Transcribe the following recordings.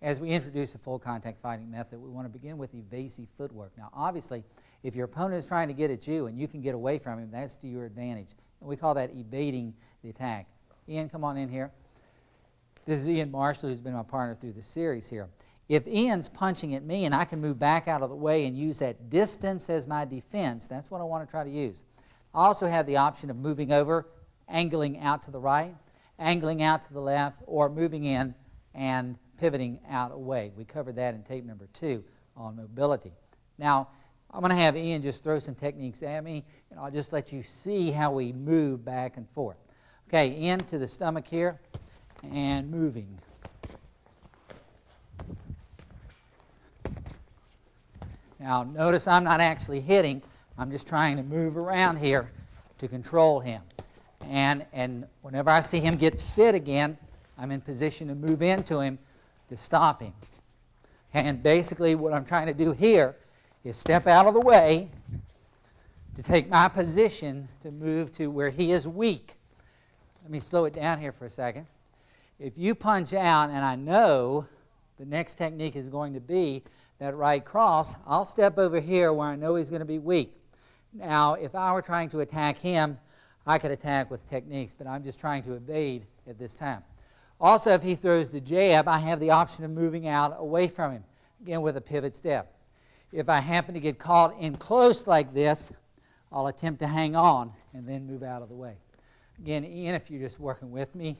as we introduce a full contact fighting method, we want to begin with evasive footwork. Now, obviously, if your opponent is trying to get at you and you can get away from him, that's to your advantage. And we call that evading the attack. Ian, come on in here. This is Ian Marshall, who's been my partner through the series here. If Ian's punching at me and I can move back out of the way and use that distance as my defense, that's what I want to try to use. I also have the option of moving over, angling out to the right, angling out to the left, or moving in and pivoting out away. We covered that in tape number 2 on mobility. Now, I'm going to have Ian just throw some techniques at me, and I'll just let you see how we move back and forth. Okay, in to the stomach here, and moving. Now, notice I'm not actually hitting. I'm just trying to move around here to control him. And whenever I see him get sit again, I'm in position to move into him to stop him. And basically what I'm trying to do here is step out of the way to take my position to move to where he is weak. Let me slow it down here for a second. If you punch out and I know the next technique is going to be that right cross, I'll step over here where I know he's going to be weak. Now, if I were trying to attack him, I could attack with techniques, but I'm just trying to evade at this time. Also, if he throws the jab, I have the option of moving out away from him, again with a pivot step. If I happen to get caught in close like this, I'll attempt to hang on and then move out of the way. Again, Ian, if you're just working with me,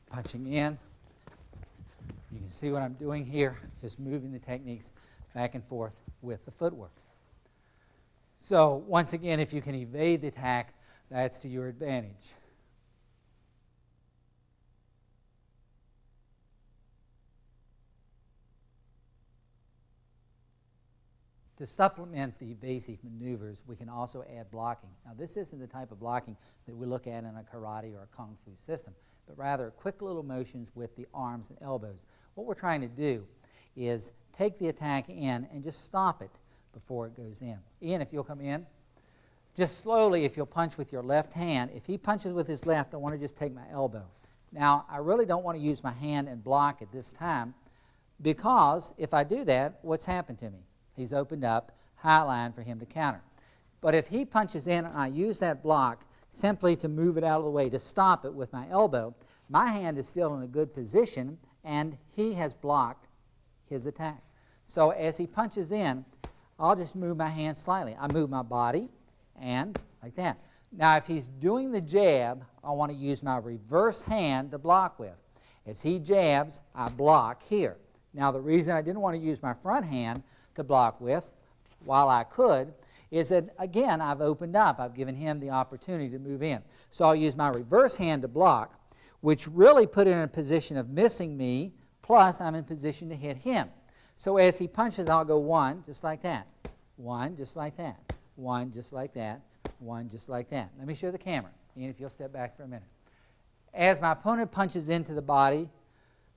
punching in, you can see what I'm doing here, just moving the techniques back and forth with the footwork. So, once again, if you can evade the attack, that's to your advantage. To supplement the evasive maneuvers, we can also add blocking. Now, this isn't the type of blocking that we look at in a karate or a kung fu system, but rather quick little motions with the arms and elbows. What we're trying to do is take the attack in and just stop it before it goes in. Ian, if you'll come in. Just slowly, if you'll punch with your left hand. If he punches with his left, I want to just take my elbow. Now, I really don't want to use my hand and block at this time, because if I do that, what's happened to me? He's opened up high line for him to counter. But if he punches in and I use that block simply to move it out of the way, to stop it with my elbow, my hand is still in a good position and he has blocked his attack. So as he punches in, I'll just move my hand slightly. I move my body and like that. Now if he's doing the jab, I want to use my reverse hand to block with. As he jabs, I block here. Now the reason I didn't want to use my front hand to block with, while I could, is that, again, I've opened up. I've given him the opportunity to move in. So I'll use my reverse hand to block, which really put him in a position of missing me, plus I'm in position to hit him. So as he punches, I'll go 1, just like that. 1, just like that. 1, just like that. 1, just like that. Let me show the camera. Ian, if you'll step back for a minute. As my opponent punches into the body,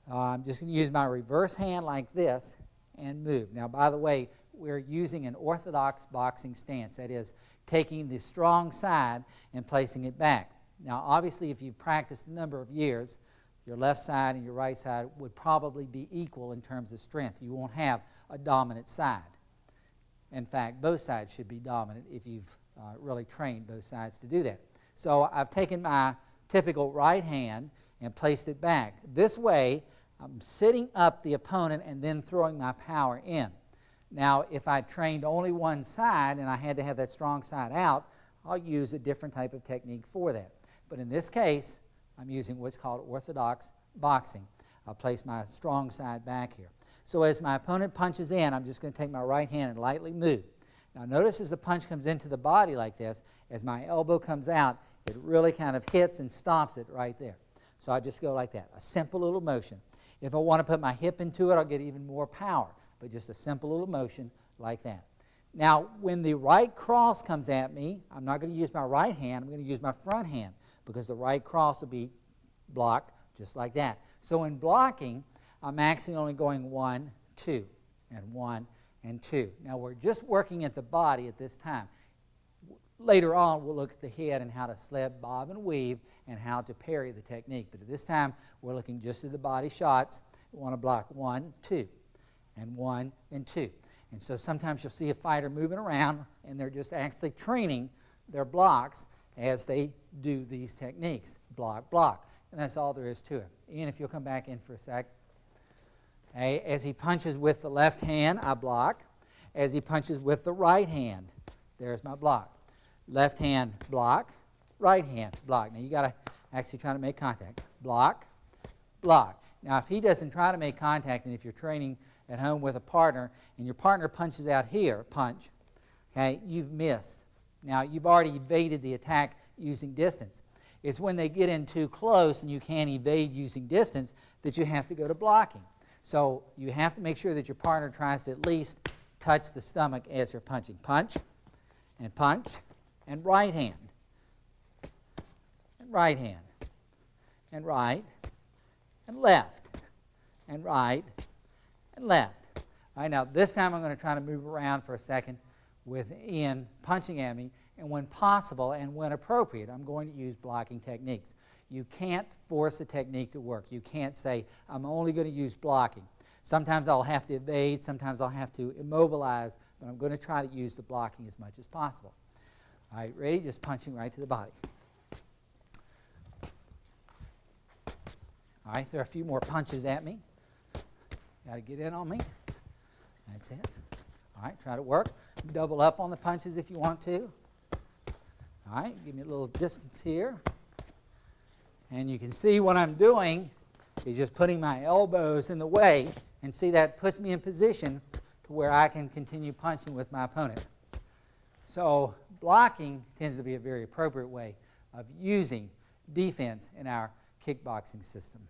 I'm just going to use my reverse hand like this and move. Now, by the way, we're using an orthodox boxing stance. That is, taking the strong side and placing it back. Now, obviously, if you've practiced a number of years, your left side and your right side would probably be equal in terms of strength. You won't have a dominant side. In fact, both sides should be dominant if you've really trained both sides to do that. So I've taken my typical right hand and placed it back. This way, I'm sitting up the opponent and then throwing my power in. Now, if I trained only one side and I had to have that strong side out, I'll use a different type of technique for that. But in this case, I'm using what's called orthodox boxing. I'll place my strong side back here. So as my opponent punches in, I'm just going to take my right hand and lightly move. Now notice as the punch comes into the body like this, as my elbow comes out, it really kind of hits and stops it right there. So I just go like that, a simple little motion. If I want to put my hip into it, I'll get even more power, but just a simple little motion like that. Now, when the right cross comes at me, I'm not going to use my right hand, I'm going to use my front hand, because the right cross will be blocked just like that. So in blocking, I'm actually only going 1, 2, and 1, and 2. Now, we're just working at the body at this time. Later on, we'll look at the head and how to sled, bob, and weave, and how to parry the technique. But at this time, we're looking just at the body shots. We want to block 1, 2, and 1 and 2. And so sometimes you'll see a fighter moving around, and they're just actually training their blocks as they do these techniques. Block, block. And that's all there is to it. Ian, if you'll come back in for a sec. Okay, as he punches with the left hand, I block. As he punches with the right hand, there's my block. Left hand, block. Right hand, block. Now you got to actually try to make contact. Block, block. Now if he doesn't try to make contact, and if you're training at home with a partner, and your partner punches out here, punch, okay, you've missed. Now you've already evaded the attack using distance. It's when they get in too close and you can't evade using distance that you have to go to blocking. So you have to make sure that your partner tries to at least touch the stomach as you're punching. Punch, and right hand, and right hand, and right, and left, and right, and left. All right, now this time I'm going to try to move around for a second with Ian punching at me, and when possible and when appropriate, I'm going to use blocking techniques. You can't force a technique to work. You can't say, I'm only going to use blocking. Sometimes I'll have to evade, sometimes I'll have to immobilize, but I'm going to try to use the blocking as much as possible. All right, ready? Just punching right to the body. All right, there are a few more punches at me. Got to get in on me. That's it. All right, try to work. Double up on the punches if you want to. All right, give me a little distance here. And you can see what I'm doing is just putting my elbows in the way, and see that puts me in position to where I can continue punching with my opponent. So blocking tends to be a very appropriate way of using defense in our kickboxing system.